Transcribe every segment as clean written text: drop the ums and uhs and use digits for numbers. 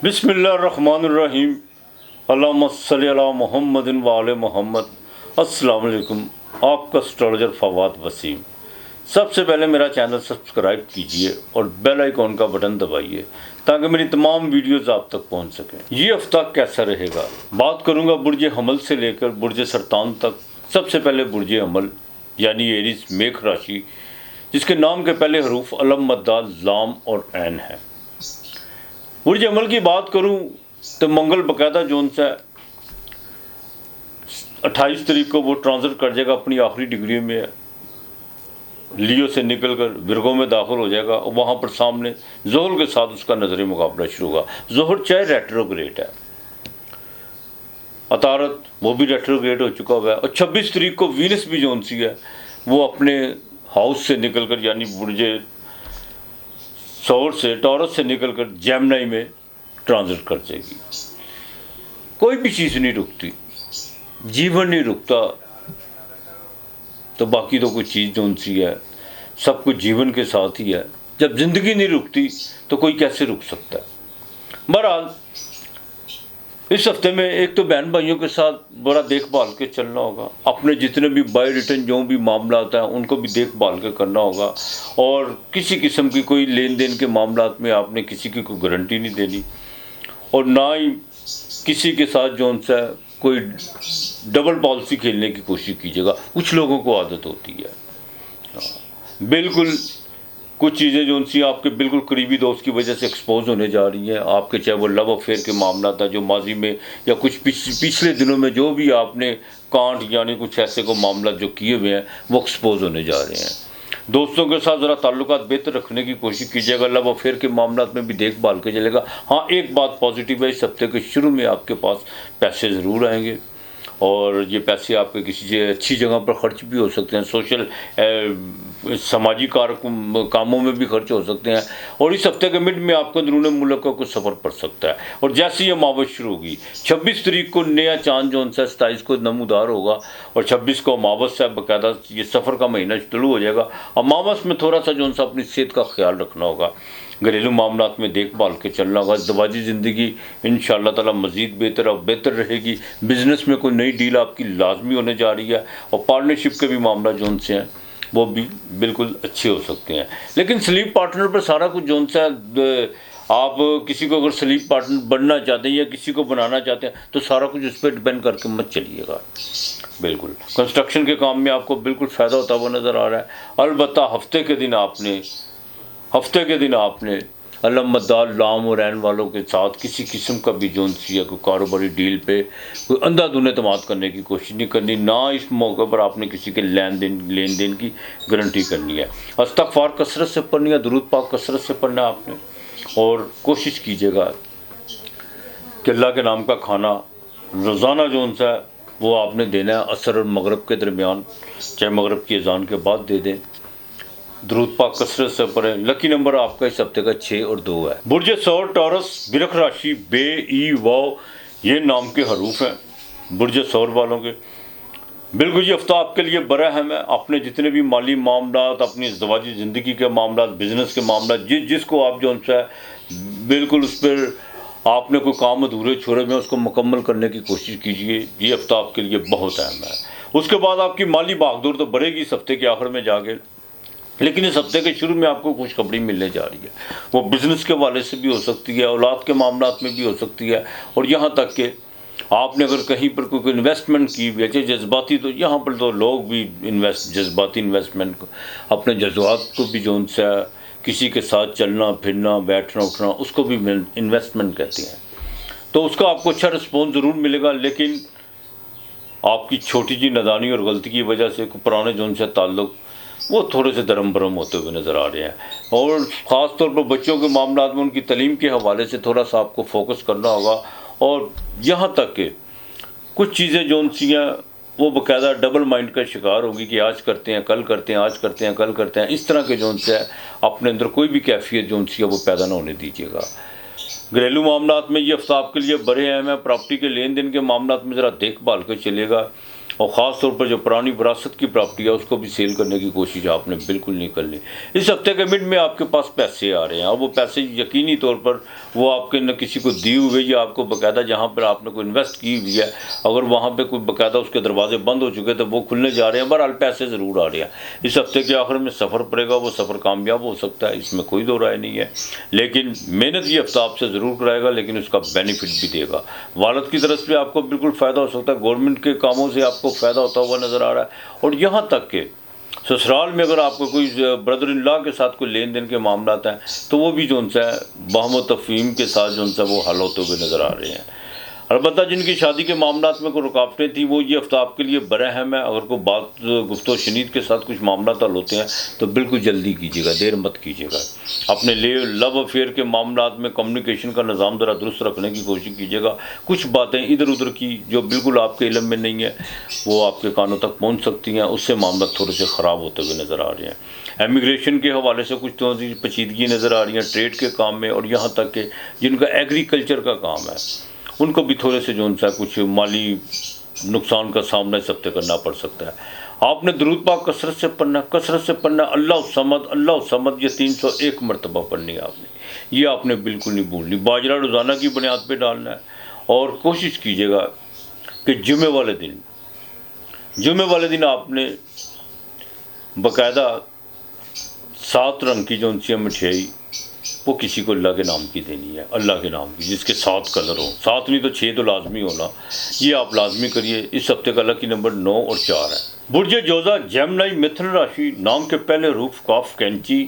बिस्मिल्लाहिर्रहमानिर्रहीम अल्लाहुम्मा सल्लि अला मुहम्मदिन व आले मोहम्मद। अस्सलाम वालेकुम, आपका एस्ट्रोलॉजर फवाद वसीम। सबसे पहले मेरा चैनल सब्सक्राइब कीजिए और बेल आइकॉन का बटन दबाइए ताकि मेरी तमाम वीडियोस आप तक पहुंच सकें। ये हफ्ता कैसा रहेगा, बात करूंगा बुर्ज हमल से लेकर बुर्ज सरतान तक। सबसे पहले बुर्ज हमल यानी एरीज मेष राशि, जिसके नाम के पहले हरूफ अलम, मद्दाल, लाम और ऐन है। बुर्ज हमल की बात करूं तो मंगल बाकायदा जोन सा 28 तारीख को वो ट्रांजिट कर जाएगा अपनी आखिरी डिग्री में, लियो से निकलकर विर्गो में दाखिल हो जाएगा और वहाँ पर सामने जोहर के साथ उसका नजरी मुकाबला शुरू होगा। जोहर चाहे रेट्रोग्रेड है, अतारत वो भी रेट्रोग्रेड हो चुका हुआ है और 26 तारीख को वीनस भी जोन सी है वो अपने हाउस से निकलकर यानी बुर्ज सौर से टॉरस से निकलकर जेमिनी में ट्रांजिट कर जाएगी। कोई भी चीज़ नहीं रुकती, जीवन नहीं रुकता, तो बाकी तो कोई चीज़ जोन सी है सब कुछ जीवन के साथ ही है। जब ज़िंदगी नहीं रुकती तो कोई कैसे रुक सकता है। बहरहाल इस हफ्ते में एक तो बहन भाइयों के साथ बड़ा देखभाल के चलना होगा, अपने जितने भी बाय रिटर्न जो भी मामला आता है उनको भी देखभाल के करना होगा और किसी किस्म की कोई लेन देन के मामला में आपने किसी की कोई गारंटी नहीं देनी और ना ही किसी के साथ जो सा कोई डबल पॉलिसी खेलने की कोशिश कीजिएगा। कुछ लोगों को आदत होती है, बिल्कुल कुछ चीज़ें जो सी आपके बिल्कुल करीबी दोस्त की वजह से एक्सपोज होने जा रही हैं आपके, चाहे वो लव अफेयर के मामला था जो माजी में या कुछ पिछले दिनों में जो भी आपने कांड यानी कुछ ऐसे को मामला जो किए हुए हैं वो एक्सपोज होने जा रहे हैं। दोस्तों के साथ ज़रा ताल्लुकात बेहतर रखने की कोशिश कीजिएगा। लव अफेयर के मामला में भी देखभाल के चलेगा। हाँ, एक बात पॉजिटिव है, इस हफ्ते के शुरू में आपके पास पैसे ज़रूर आएंगे और ये पैसे आपके किसी अच्छी जगह पर खर्च भी हो सकते हैं, सोशल सामाजिक कामों में भी खर्च हो सकते हैं और इस हफ्ते के मिड में आपको अंदरूनी मुल्क का कुछ सफ़र पड़ सकता है। और जैसे ही अमावस शुरू होगी 26 तारीख को नया चांद जो सा 27 को नमूदार होगा और 26 को अमावस से बाकायदा ये सफ़र का महीना शुरू हो जाएगा। अमावस में थोड़ा सा जो सा अपनी सेहत का ख्याल रखना होगा, घरेलू मामलात में देखभाल के चलना होगा। दवाजी ज़िंदगी इंशाअल्लाह ताला मज़ीद बेहतर और बेहतर रहेगी। बिज़नेस में कोई नई डील आपकी लाजमी होने जा रही है और पार्टनरशिप के भी मामला जोन से हैं वो भी बिल्कुल अच्छे हो सकते हैं। लेकिन स्लीप पार्टनर पर सारा कुछ जोन सा आप किसी को अगर स्लीप पार्टनर बनना चाहते हैं या किसी को बनाना चाहते हैं तो सारा कुछ उस पर डिपेंड करके मत चलिएगा। बिल्कुल कंस्ट्रक्शन के काम में आपको बिल्कुल फ़ायदा होता हुआ नज़र आ रहा है। अलबत्ता हफ्ते के दिन आपने अलम, मद्दाल, लाम और ऐन वालों के साथ किसी किस्म का भी जोन सी है कोई कारोबारी डील पे कोई अंधाधुंध एतमाद करने की कोशिश नहीं करनी। ना इस मौके पर आपने किसी के लेन देन की गारंटी करनी है। इस्तग़फ़ार कसरत से पढ़नी है, दुरूद पाक कसरत से पढ़ना है आपने और कोशिश कीजिएगा कि अल्लाह के नाम का खाना रोज़ाना जोन सा है वो आपने देना है असर और मगरब के दरमियान, चाहे मगरब की अज़ान के बाद दे दें। दुरूद पाक कसरत से पढ़ें। लकी नंबर आपका इस हफ्ते का 6 और 2 है। बुर्ज सौर टॉरस बिरख राशि बे ई वाव ये नाम के हरूफ हैं बुर्ज सौर वालों के। बिल्कुल ये हफ्ता आपके लिए बड़ा अहम है। अपने जितने भी माली मामला, अपनी ज़वाजी ज़िंदगी के मामला, बिज़नेस के मामला, जिसको आप जो है बिल्कुल उस पर आपने कोई काम अधूरे छोड़े में उसको मुकम्मल करने की कोशिश कीजिए। ये हफ्ता आपके लिए बहुत अहम है। उसके बाद आपकी माली भागदौड़ तो बढ़ेगी इस हफ्ते के आखिर में जाके, लेकिन इस हफ्ते के शुरू में आपको खुशखबरी मिलने जा रही है। वो बिज़नेस के वाले से भी हो सकती है, औलाद के मामलात में भी हो सकती है और यहाँ तक कि आपने अगर कहीं पर कोई इन्वेस्टमेंट की हुई है जज्बाती, तो यहाँ पर तो लोग भी जज्बाती इन्वेस्टमेंट को अपने जज्बात को भी जो सा किसी के साथ चलना फिरना बैठना उठना उसको भी इन्वेस्टमेंट कहते हैं, तो उसका आपको अच्छा रिस्पॉन्स ज़रूर मिलेगा। लेकिन आपकी छोटी जी नादानी और गलती की वजह से पुराने जो से ताल्लुक़ वो थोड़े से धर्म भरम होते हुए नज़र आ रहे हैं और ख़ास तौर पर बच्चों के मामला में उनकी तालीम के हवाले से थोड़ा सा आपको फोकस करना होगा। और यहाँ तक कि कुछ चीज़ें जो सी हैं वो बाकायदा डबल माइंड का शिकार होगी कि आज करते हैं कल करते हैं, आज करते हैं कल करते हैं। इस तरह के जो से अपने अंदर कोई भी कैफियत जो सी है वो पैदा ना होने दीजिएगा। घरेलू मामलात में ये हफ्ता आपके लिए बड़े अहम है। प्रॉपर्टी के लेन देन के मामलात में ज़रा देखभाल के चलेगा اور ख़ास طور पर जो पुरानी विरासत की प्रॉपर्टी है उसको भी सेल करने की कोशिश आपने बिल्कुल नहीं करनी। इस हफ्ते के मिड में आपके पास पैसे आ रहे हैं और वो पैसे यकीनी तौर पर वो आपके न किसी को दिए हुए या आपको बाकायदा जहाँ पर आपने कोई इन्वेस्ट की हुई है, अगर वहाँ पे कोई बाकायदा उसके दरवाजे बंद हो चुके तो वो खुलने जा रहे हैं। बहरहाल पैसे ज़रूर आ रहे हैं। इस हफ्ते के आखिर में सफ़र पड़ेगा, वो सफ़र कामयाब हो सकता है, इसमें कोई दो राय नहीं है। लेकिन मेहनत ये हफ्ता आपसे ज़रूर कराएगा, लेकिन उसका बेनिफिट भी देगा। वालद की तरफ से आपको बिल्कुल फ़ायदा हो सकता है, गवर्नमेंट के कामों से आपको फ़ायदा होता हुआ नज़र आ रहा है। और यहाँ तक कि ससुराल में अगर आपको कोई ब्रदर इन लॉ के साथ कोई लेन देन के मामला हैं तो वो भी जो है बहम व तफ़हीम के साथ जो है वो हल होते हुए नज़र आ रहे हैं। अलबत्ता जिनकी शादी के मामला में कोई रुकावटें थी वो ये हफ्ता आपके लिए बरअहम है। अगर कोई बात गुफ्तो शनीद के साथ कुछ मामला हल होते हैं तो बिल्कुल जल्दी कीजिएगा, देर मत कीजिएगा। अपने लिए लव अफेयर के मामला में कम्युनिकेशन का निज़ाम ज़रा दुरुस्त रखने की कोशिश कीजिएगा। कुछ बातें इधर उधर की जो बिल्कुल आपके इल्म में नहीं है वो आपके कानों तक पहुँच सकती हैं, उससे मामला थोड़े से ख़राब होते हुए नज़र आ रहे हैं। इमिग्रेशन के हवाले से कुछ तो पेचीदगी नज़र आ रही है ट्रेड के काम में, और यहाँ तक कि जिनका एग्रीकल्चर का काम है उनको भी थोड़े से जो है कुछ माली नुकसान का सामना इस हफ्ते करना पड़ सकता है। आपने दुरूद पाक कसरत से पढ़ना, अल्लाह समद ये 301 मरतबा पढ़नी है आपने, ये आपने बिल्कुल नहीं भूलनी। बाजरा रोज़ाना की बुनियाद पे डालना है और कोशिश कीजिएगा कि जुमे वाले दिन आपने बाकायदा 7 रंग की जो उनसी मिठाई वो किसी को अल्लाह के नाम की देनी है, अल्लाह के नाम की, जिसके 7 कलर हो, 7 नहीं तो 6 तो लाजमी होना। ये आप लाजमी करिए। इस हफ्ते का लकी नंबर 9 और 4 है। बुर्ज जोजा जेमिनी मिथुन राशि, नाम के पहले रूफ काफ कैंची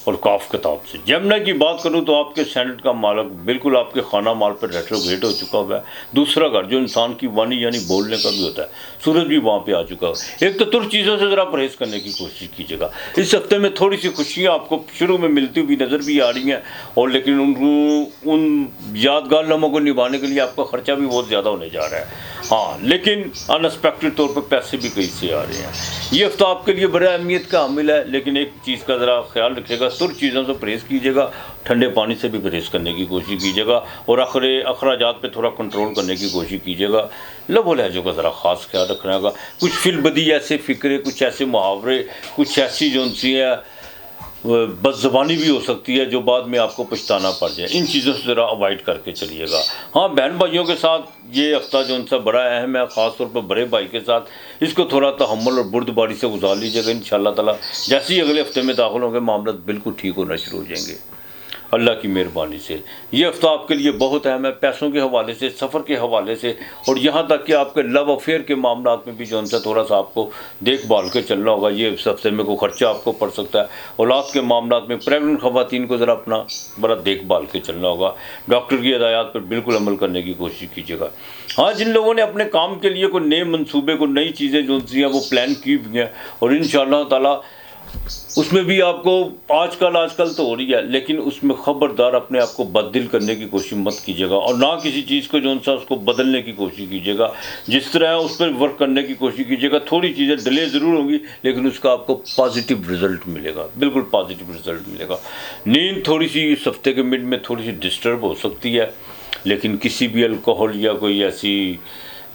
और काफ किताब से। जेमिनी की बात करूं तो आपके सेनेट का मालक बिल्कुल आपके खाना माल पर रेट्रोग्रेड हो चुका हुआ है। दूसरा घर जो इंसान की वाणी यानी बोलने का भी होता है, सूरज भी वहाँ पे आ चुका है। एक तो तुर्क चीज़ों से ज़रा परहेज़ करने की कोशिश कीजिएगा। इस हफ्ते में थोड़ी सी खुशियाँ आपको शुरू में मिलती हुई नज़र भी आ रही हैं, और लेकिन उन यादगार लम्हों को निभाने के लिए आपका ख़र्चा भी बहुत ज़्यादा होने जा रहा है। हाँ, लेकिन अनएक्सपेक्टेड तौर पर पैसे भी कहीं से आ रहे हैं। ये हफ्ता आपके लिए बड़ा अहमियत का हामिल है, लेकिन एक चीज़ का ज़रा ख्याल रखिएगा, तुर्क चीज़ों से परहेज़ कीजिएगा, ठंडे पानी से भी परहेज़ करने की कोशिश कीजिएगा, और अखराजात पे थोड़ा कंट्रोल करने की कोशिश कीजिएगा। लबो लहजों का ज़रा ख़ास ख्याल रखना होगा। कुछ फिलबदी ऐसे फ़िक्रे, कुछ ऐसे मुहावरे, कुछ ऐसी जो सी है बदज़बानी भी हो सकती है जो बाद में आपको पछताना पड़ जाए। इन चीज़ों से ज़रा अवॉइड करके चलिएगा। हाँ, बहन भाइयों के साथ ये हफ्ता जो उनसा बड़ा अहम है, ख़ास तौर पर बड़े भाई के साथ इसको थोड़ा तहम्मुल और बुर्दबारी से गुजार लीजिएगा। इंशाअल्लाह ताला जैसे ही अगले हफ्ते में दाखिल होंगे मामला बिल्कुल ठीक होना शुरू हो जाएंगे अल्लाह की मेहरबानी से। ये हफ्ता आपके लिए बहुत अहम है, पैसों के हवाले से, सफ़र के हवाले से, और यहाँ तक कि आपके लव अफेयर के मामला में भी जो उनसे थोड़ा सा आपको देखभाल के चलना होगा। ये इस हफ्ते में कोई खर्चा आपको पड़ सकता है। औलाद के मामला में प्रेगनेंट ख़वातीन को ज़रा अपना बड़ा देखभाल के चलना होगा। डॉक्टर की हिदायत पर बिल्कुल अमल करने की कोशिश कीजिएगा। हाँ, जिन लोगों ने अपने काम के लिए कोई नए मनसूबे को नई चीज़ें जो सी हैं वो प्लान की हुई हैं, और इंशाअल्लाह ताला उसमें भी आपको आजकल तो हो रही है, लेकिन उसमें ख़बरदार अपने आप को बददिल करने की कोशिश मत कीजिएगा, और ना किसी चीज़ को जो सा उसको बदलने की कोशिश कीजिएगा। जिस तरह है उस पर वर्क करने की कोशिश कीजिएगा। थोड़ी चीज़ें डिले ज़रूर होंगी, लेकिन उसका आपको पॉजिटिव रिज़ल्ट मिलेगा, बिल्कुल पॉजिटिव रिज़ल्ट मिलेगा। नींद थोड़ी सी इस हफ्ते के मिड में थोड़ी सी डिस्टर्ब हो सकती है, लेकिन किसी भी अल्कोहल या कोई ऐसी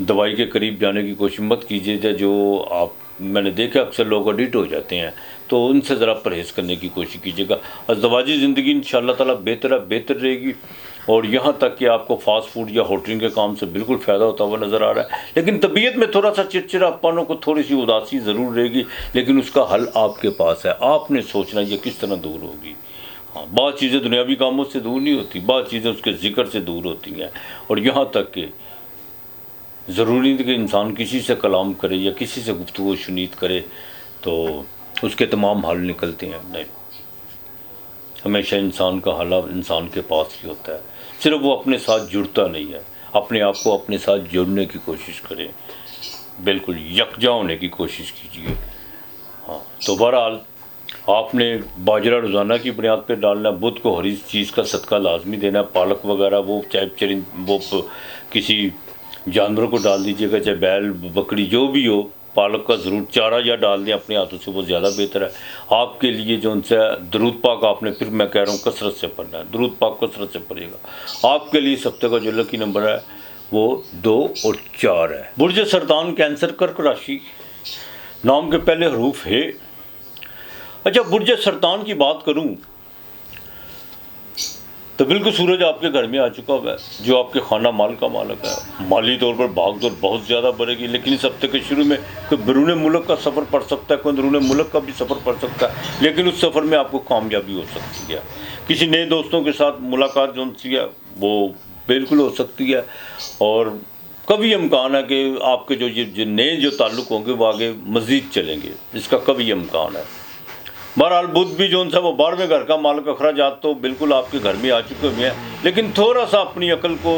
दवाई के करीब जाने की कोशिश मत कीजिए जो मैंने देखा अक्सर लोग एडिक्ट हो जाते हैं, तो उनसे ज़रा परहेज़ करने की कोशिश कीजिएगा। अज़दवाजी ज़िंदगी इंशाअल्लाह ताला बेहतर रहेगी। और यहाँ तक कि आपको फास्ट फूड या होटलिंग के काम से बिल्कुल फ़ायदा होता हुआ नज़र आ रहा है, लेकिन तबीयत में थोड़ा सा चिड़चिड़ापनों को थोड़ी सी उदासी ज़रूर रहेगी, लेकिन उसका हल आपके पास है। आपने सोचना ये किस तरह दूर होगी। हाँ, बहुत चीज़ें दुनियावी कामों से दूर नहीं होती, बहुत चीज़ें उसके ज़िक्र से दूर होती हैं। और यहाँ तक कि ज़रूरी नहीं कि इंसान किसी से कलाम करे या किसी से गुफ्तगू शुनीद करे तो उसके तमाम हल निकलते हैं। नहीं, हमेशा इंसान का हल इंसान के पास ही होता है, सिर्फ वो अपने साथ जुड़ता नहीं है। अपने आप को अपने साथ जोड़ने की कोशिश करें, बिल्कुल यकजा होने की कोशिश कीजिए। हाँ, तो बहरहाल आपने बाजरा रोज़ाना की बुनियाद पर डालना, बुध को हरी चीज़ का सदका लाजमी देना, पालक वगैरह वो चाहे वो किसी जानवरों को डाल दीजिएगा, चाहे बैल बकरी जो भी हो, पालक का ज़रूर चारा या डाल दें अपने हाथों से, वो ज़्यादा बेहतर है आपके लिए। जो उनसे दुरूद पाक आपने, फिर मैं कह रहा हूँ कसरत से पढ़ना है, दुरूद पाक कसरत से पढ़ेगा। आपके लिए इस हफ्ते का जो लकी नंबर है وہ 2 اور 4 ہے۔ برج سرطان کینسر کرک راشی، نام کے پہلے حروف ہے۔ اچھا، برج سرطان کی بات کروں تو بالکل سورج آپ کے گھر میں آ چکا ہوا ہے، جو آپ کے خانہ مال کا مالک ہے۔ مالی طور پر بھاگ دوڑ بہت زیادہ بڑھے گی، لیکن اس ہفتے کے شروع میں کوئی بیرون ملک کا سفر پڑ سکتا ہے، کوئی اندرون ملک کا بھی سفر پڑ سکتا ہے، لیکن اس سفر میں آپ کو کامیابی ہو سکتی ہے۔ کسی نئے دوستوں کے ساتھ ملاقات جو ہے وہ بالکل ہو سکتی ہے، اور کبھی امکان ہے کہ آپ کے جو نئے جو تعلق ہوں گے وہ آگے مزید چلیں گے، اس کا کبھی امکان ہے۔ بہرحال بدھ بھی جو ہے وہ 12ویں گھر کا مالک، اخراجات تو بالکل آپ کے گھر میں آ چکے ہوئے ہیں، لیکن تھوڑا سا اپنی عقل کو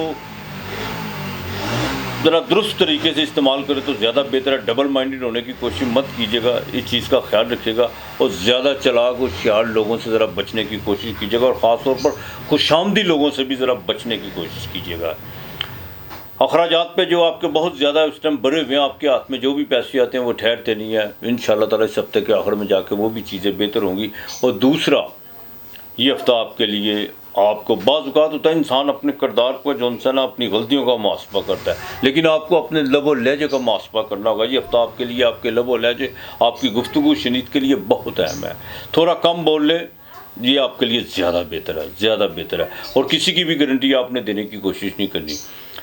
ذرا درست طریقے سے استعمال کرے تو زیادہ بہتر ہے۔ ڈبل مائنڈڈ ہونے کی کوشش مت کیجیے گا، اس چیز کا خیال رکھیے گا، اور زیادہ چلاک ہوشیار لوگوں سے ذرا بچنے کی کوشش کیجیے گا، اور خاص طور پر خوش آمدی لوگوں سے بھی ذرا بچنے کی کوشش کیجیے گا۔ اخراجات پہ جو آپ کے بہت زیادہ اس ٹائم بڑے ہوئے ہیں، آپ کے ہاتھ میں جو بھی پیسے آتے ہیں وہ ٹھہرتے نہیں ہیں، انشاءاللہ تعالیٰ اس ہفتے کے آخر میں جا کے وہ بھی چیزیں بہتر ہوں گی۔ اور دوسرا، یہ ہفتہ آپ کے لیے، آپ کو بعض اوقات ہوتا ہے انسان اپنے کردار کو جو ہے نا اپنی غلطیوں کا محاسبہ کرتا ہے، لیکن آپ کو اپنے لب و لہجے کا محاسبہ کرنا ہوگا۔ یہ ہفتہ آپ کے لیے آپ کے لب و لہجے، آپ کی گفتگو شنید کے لیے بہت اہم ہے۔ تھوڑا کم بول لیں، یہ آپ کے لیے زیادہ بہتر ہے، زیادہ بہتر ہے، اور کسی کی بھی گارنٹی آپ نے دینے کی کوشش نہیں کرنی۔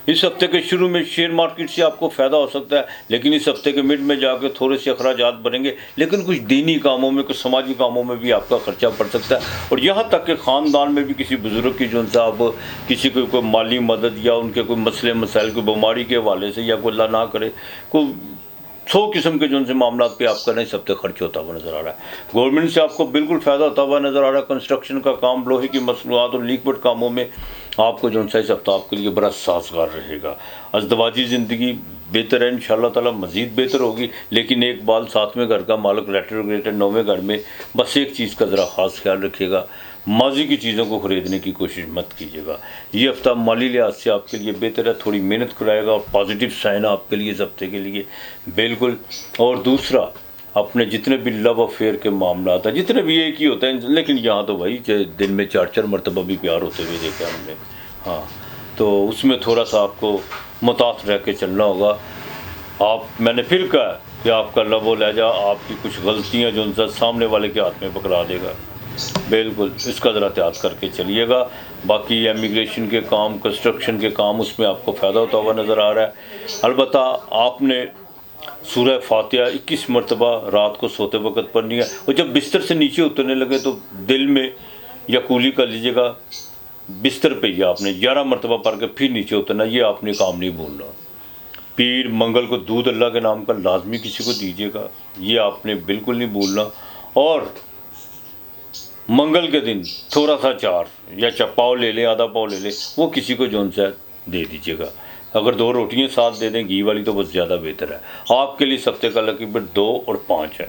اس ہفتے کے شروع میں شیئر مارکیٹ سے آپ کو فائدہ ہو سکتا ہے، لیکن اس ہفتے کے مڈ میں جا کے تھوڑے سے اخراجات بڑھیں گے، لیکن کچھ دینی کاموں میں، کچھ سماجی کاموں میں بھی آپ کا خرچہ پڑ سکتا ہے، اور یہاں تک کہ خاندان میں بھی کسی بزرگ کی جو صاحب کسی کو کوئی مالی مدد یا ان کے کوئی مسئلے مسائل، کوئی بیماری کے حوالے سے، یا کوئی اللہ نہ کرے کوئی 100 قسم کے جو سے معاملات پہ آپ کا اس ہفتے خرچ ہوتا ہوا نظر آ رہا ہے۔ گورنمنٹ سے آپ کو بالکل فائدہ ہوتا ہوا نظر آ رہا ہے۔ کنسٹرکشن کا کام، لوہے کی مصنوعات اور لیکوڈ کاموں میں آپ کو جو ہے اس ہفتہ آپ کے لیے بڑا سازگار رہے گا۔ ازدواجی زندگی بہتر ہے، انشاءاللہ تعالیٰ مزید بہتر ہوگی، لیکن ایک بال 7ویں گھر کا مالک ریٹروگریڈ 9ویں گھر میں، بس ایک چیز کا ذرا خاص خیال رکھیے گا، ماضی کی چیزوں کو خریدنے کی کوشش مت کیجیے گا۔ یہ ہفتہ مالی لحاظ سے آپ کے لیے بہتر ہے، تھوڑی محنت کرائے گا، اور پازیٹیو سائن ہے آپ کے لیے اس ہفتے کے لیے بالکل۔ اور دوسرا، اپنے جتنے بھی لو افیئر کے معاملات ہیں، جتنے بھی ایک ہی ہوتے ہیں، لیکن یہاں تو بھائی دن میں 4 مرتبہ بھی پیار ہوتے ہوئے دیکھا ہم نے، ہاں، تو اس میں تھوڑا سا آپ کو محتاط رہ کے چلنا ہوگا۔ میں نے پھر کہا کہ آپ کا لب و لہجہ آپ کی کچھ غلطیاں جو سامنے والے کے ہاتھ میں پکڑا دے گا، بالکل اس کا ذرا احتیاط کر کے چلیے گا۔ باقی امیگریشن کے کام، کنسٹرکشن کے کام، اس میں آپ کو فائدہ ہوتا ہوا نظر آ رہا ہے۔ البتہ آپ نے سورہ فاتحہ 21 مرتبہ رات کو سوتے وقت پڑھنی ہے، اور جب بستر سے نیچے اترنے لگے تو دل میں یا کولی کر لیجیے گا، بستر پہ ہی آپ نے 11 مرتبہ پڑھ کے پھر نیچے اترنا، یہ آپ نے کام نہیں بھولنا۔ پیر منگل کو دودھ اللہ کے نام کا لازمی کسی کو دیجیے گا، یہ آپ نے بالکل نہیں بھولنا، اور منگل کے دن تھوڑا سا چار یا پاؤ لے لیں، آدھا پاؤ لے لیں، وہ کسی کو جو ہے دے دیجیے گا۔ اگر 2 روٹیاں ساتھ دے دیں گھی والی تو وہ زیادہ بہتر ہے۔ آپ کے لیے اس ہفتے کا لکی نمبر 2 اور 5 ہے۔